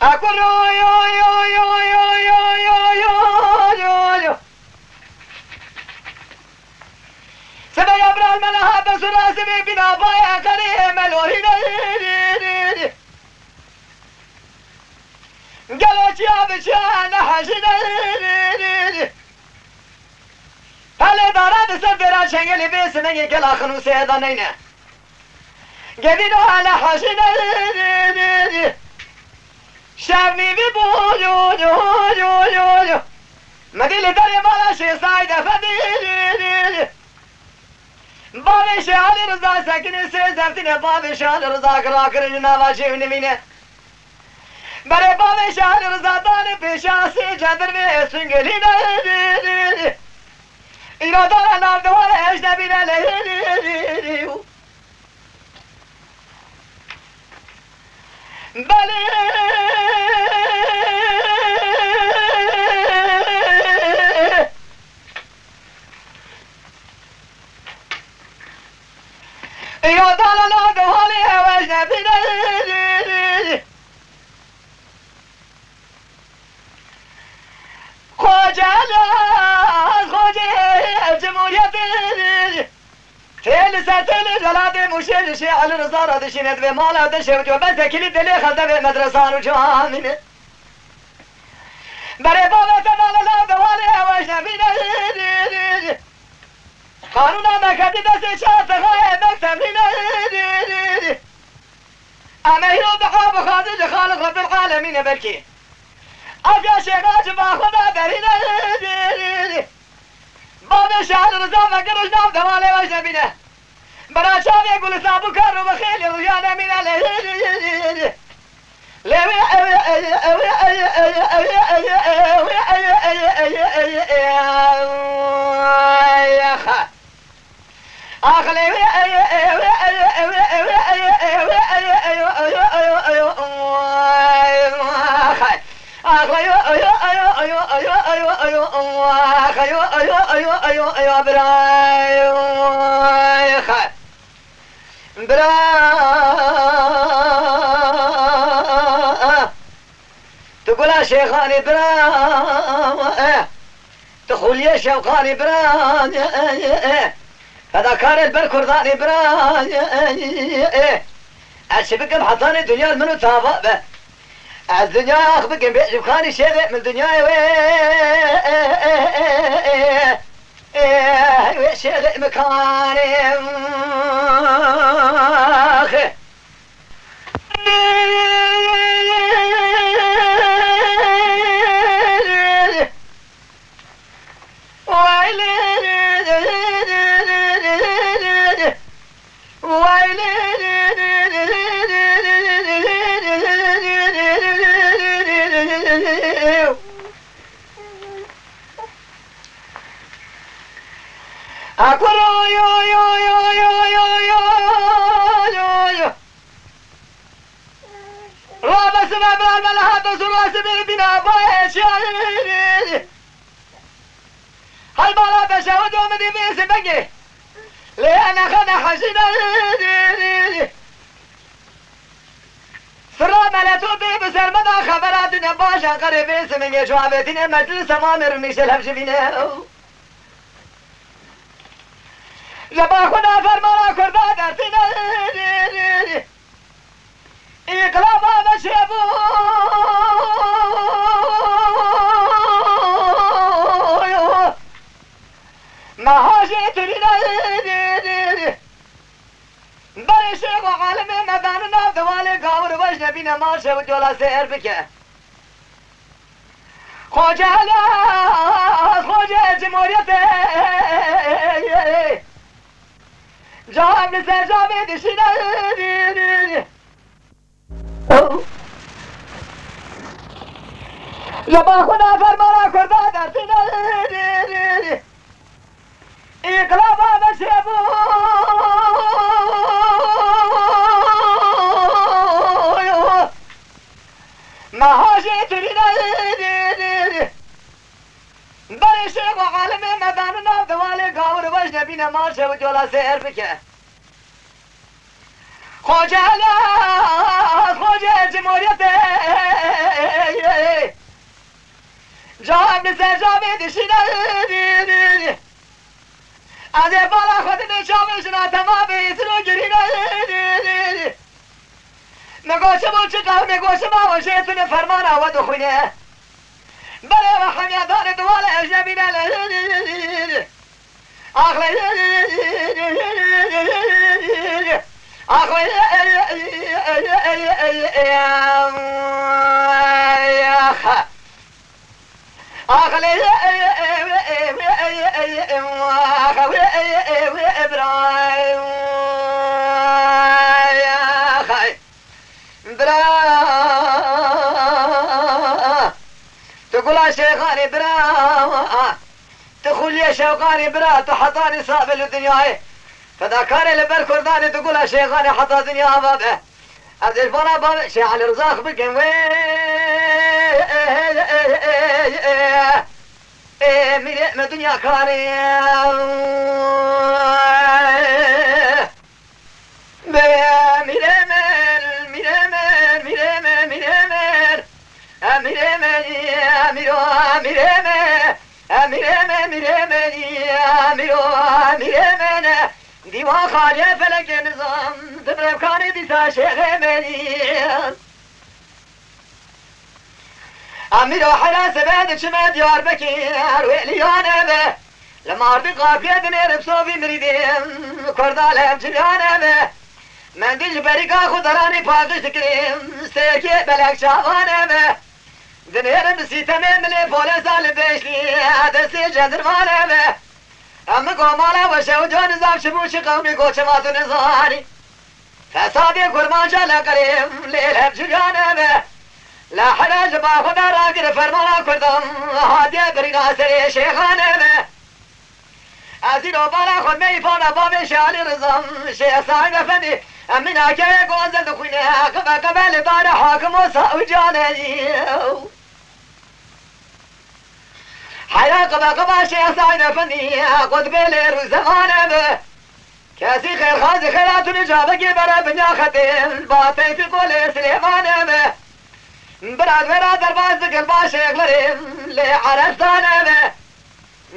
أقول يو يو يو يو يو يو يو يو يو سبا يبرا الملا هذا سراسي بنا بايا كريم الوريد قالوا يا بشان حشد هل دارد سفر شنگلی بسمنگی کلا خنوسی دانینه گدینو هل حشد شرمی بی بوجو جو جو جو جو مدیل داری بالا شی سایده فدیل بابی شهالی رضا سکنی سه زفتینه بابی شهالی رضا کرا کرنی نواجی ونمینه برای بابی شهالی رضا دانی پیشاسی جندر می سنگلی نه اینا داره نردوار اجنبی نه بله اینا داره نردوار اجنبی نه خوجه جمهوریت تل ستل جلاد مشل شعل رزارة دشينت بمالا دشوت وبس كل دلي خلده بمدرسان وجامين بري بابا تمال لا دوالي واجنبين قانونا ما كدي دس شاف غاية مكتبين أما هيرو بحاب خاطر خالق رب العالمين بلكي أبيا شيخاج باخذها درين بابا شعر رزا فكرش نام دوالي واجنبينه برا شاب يقول سابو كارو بخيل رجانا من عليه لوي تقول شيخاني برا تقول يا شوقاني برا هذا كان البركرداني برا أشبك بحطاني الدنيا منو تابع الدنيا أخبك بيجبخاني شيء من الدنيا شيء مكاني أقول يو يو يو يو يو يو يو يو رابع سبع بلال ملحات وسروا سبع بنا بايش هل بالا بشاود ومدي بيسي بقي لأنا خنا حشينا سرا ملتو بي بسر مدى خبراتنا باشا قريب بيسي من يجوابتنا مجلس امامر ميشل همشبينه لبا خدا فرمانا کرده در سینه اقلاب بشبو مهاجي تريد برشي وعالم مداننا دوالي قاور وجنبينا ماشي وجولا سير بك خوجه جمهوريت جام سر جام دشينا لبا خدا فرمانا کرده در سینه اقلاب بشبو مهاجي تريد برشي وعالم مداننا دوالي قاور وجنبينا ماشي وجولا سير بك خوجه جمهوريت شام لسجابي دشينا از بالا خود نشامشنا تمام بیسرو گرینا نگوش بول چقدر نگوش ما و شیطون فرمان آود و خونه بله و حمیدان دوال اجنبینا آخلی تقول شيخاني برا تقول يا شوقاني برا تحطاني صعب الدنيا فذا كان لبر كرداني تقول شيخاني حطا دنيا بابه أبدي الفرا بابه شي على رزاق بكم من دنيا كاري دیوان خالی فلک نظام دبرم کانی دیسا شیخ منیم امیر و حلا سباد شما دیار بکیر ویلیانه به لمارد قافیه دنیر بصوفی مریدیم کردالم جلیانه به من دیج بریکا خودرانی پاکش دکریم سیرکی بلک شاوانه به دنیرم بسیتمه ملی پولسال بشلی دستی جندرمانه به اما قومالا و شوجان نظام شبوش قومی قوچمات نظاری فسادی کرمان جل قریم لیل جلیانه به لا حراج با خدا را گر فرمان کردم هادیه برینا سری شیخانه به از این بالا خود می پانا باب شالی رزم شیخ صاحب افندی امین آکه گوزل دخونه قبل دار حاکم و ساوجانه حيا قبا شيخ صاحب افندي قد بيل زمانه به كاسي خير خازي خيرات نجابه برا بنيا ختم باطي في قول سليمانه به براد برادر باز قلبا شيخ لريم لعرستانه به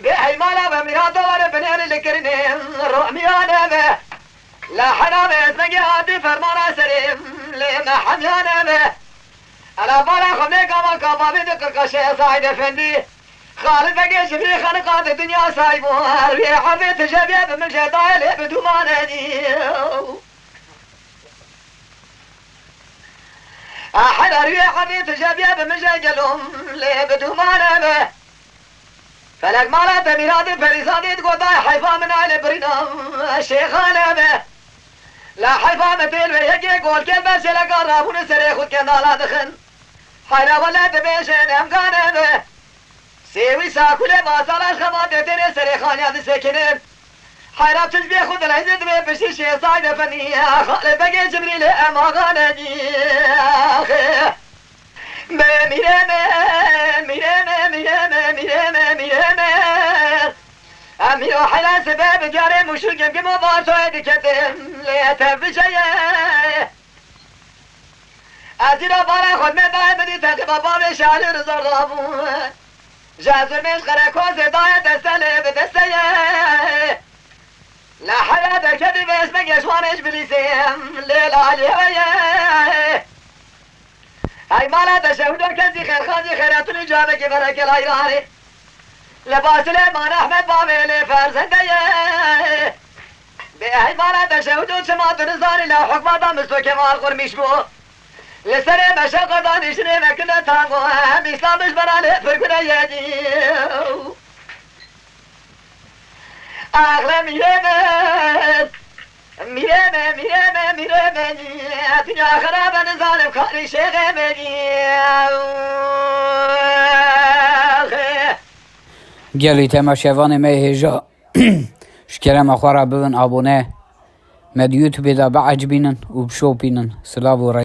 بحي مالا بميرا دور بنير لكرنين رؤميانه به لا حرام اسمك هاتي فرمانا سريم لما حميانه به انا بالا خمي قاما قاما بذكر شيخ صاحب افندي خالد بقى جبري خلقات الدنيا سايبوها ريحة في تجابيه من جدايل بدو ما نديو أحد ريحة في تجابيه من جدلهم لي بدو ما نبه فلك مالات ميرادي فريسادي تقول داي حيفا من عيل برينام الشيخانه به لا حيفا مثل ويجي قول كيف بس لك رابون سري خود كنالا دخن حيرا ولا تبيشن امكانه به سيوي ساكولة باصالاش خمادة تيري سري خانيات سكنين حيراب تجبي خود العزت بيبشي شي صايدة فنية خالد بقي جبريل اماغانة دي اخي اميرو حلا سبب جاري مشوقم كمو بارتو ادكتم ليتف شيء ازيرو بارا خود من باي بدي تقبا باب شال رزار رابو جازر مش خركوز داية دستالي بدستيه لا حلا دكتي باسمك يشوانش بليسيم ليل عليه هاي مالا تشهدو كنزي خير خانزي خيراتون جابك برك الهيراني لباس الإيمان أحمد بابيلي فرزندية بهاي مالا تشهدو شمات نزاري لا حكمة دامستو كمال قرميش بو لسري مشاقة دانشني مكنا تانغو هم إسلامش براني فرقنا يديو أغلى ميرمن ميرمن الدنيا خرابة نظالم كاري شيخ گلی تماشاوان می هجا شکرم اخوارا ببن آبونه مد یوتیوب دا بعج بینن و بشو بینن سلاو و